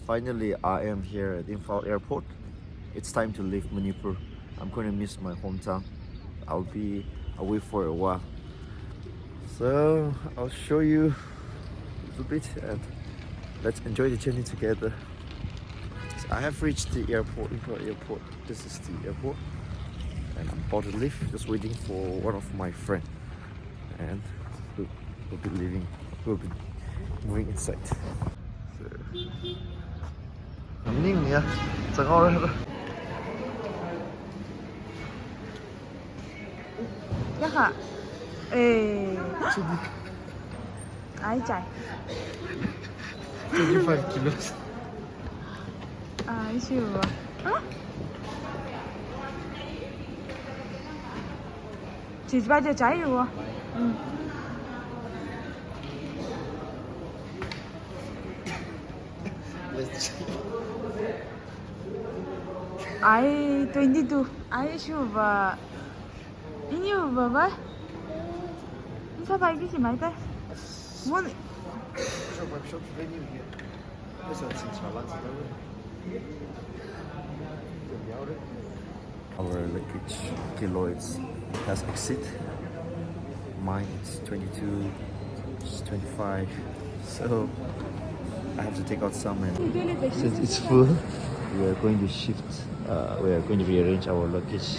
Finally, I am here at Imphal Airport. It's time to leave Manipur. I'm going to miss my hometown. I'll be away for a while. So I'll show you a little bit and let's enjoy the journey together. So I have reached the airport, Imphal Airport. This is the airport. And I'm about to leave, just waiting for one of my friends. And we'll be leaving, we'll be moving inside. Ninh nhỉ? Chẳng ngon đâu. Chắc hả? Ê. Ai chạy? 25 kilos. Ai chịu à? Chỉ bao giờ chạy rồi? Ừ. I 22. I should in you, Baba. It's a bike, is my guy. One. Our luggage kilos has exit. Mine is 22, it's 25. So I have to take out some, and since it's full, we are going to shift. We are going to rearrange our luggage.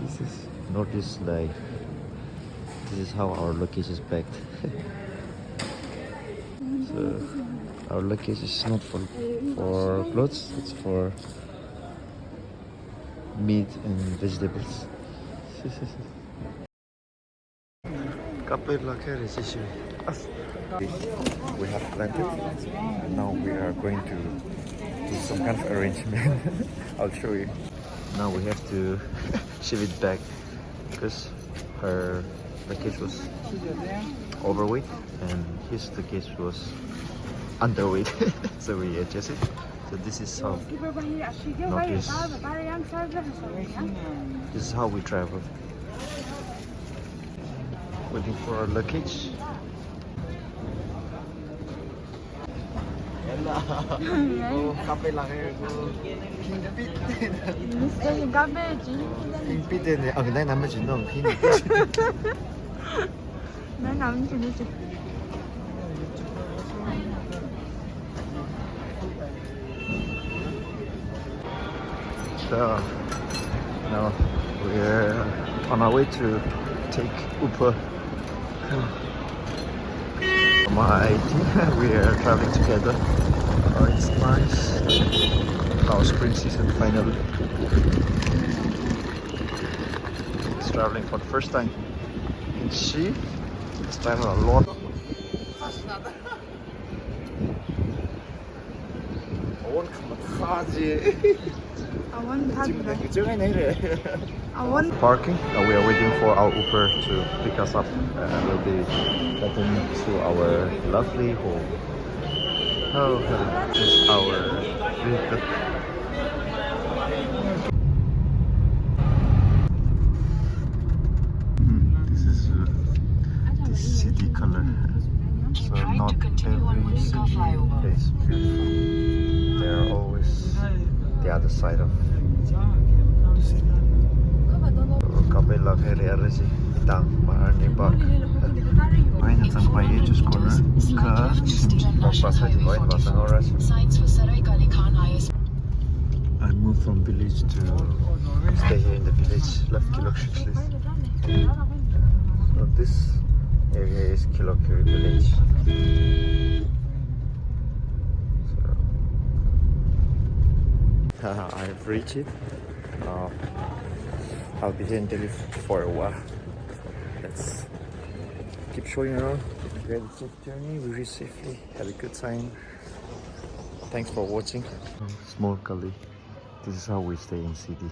This is notice like this is how our luggage is packed. So our luggage is not for clothes; it's for meat and vegetables. We have landed and now we are going to do some kind of arrangement. I'll show you. Now we have to ship it back because her luggage was overweight and his luggage was underweight. So we adjusted. So this is how this is how we travel. Waiting for our luggage. Oh, kape lang ko. Mr. Garbage. 핑피드네. 아, 근데 남은 진동 핑. 난 남은 주지. So now we're on our way to take Uber. My team, we are traveling together. Oh, it's nice. Our spring season finally. It's traveling for the first time. And she is traveling a lot. Parking. We are waiting for our Uber to pick us up and we'll be heading to our lovely home. Oh, this is our vehicle. This is the city color. So not every city is beautiful. They are always the other side of the city. Kapela Ferry Arasi Tang Maharni Park. Ayun ang bayay Diyos ko na ka magpasa di ba basang oras. I moved from village to stay here in the village. Left Kilokshik. So this area is Kilokshik village. So I've reached it. I'll be here in Delhi for a while. Let's keep showing around. We had a safe journey, we reached safely, had a good time. Thanks for watching. Small Kali. This is how we stay in city.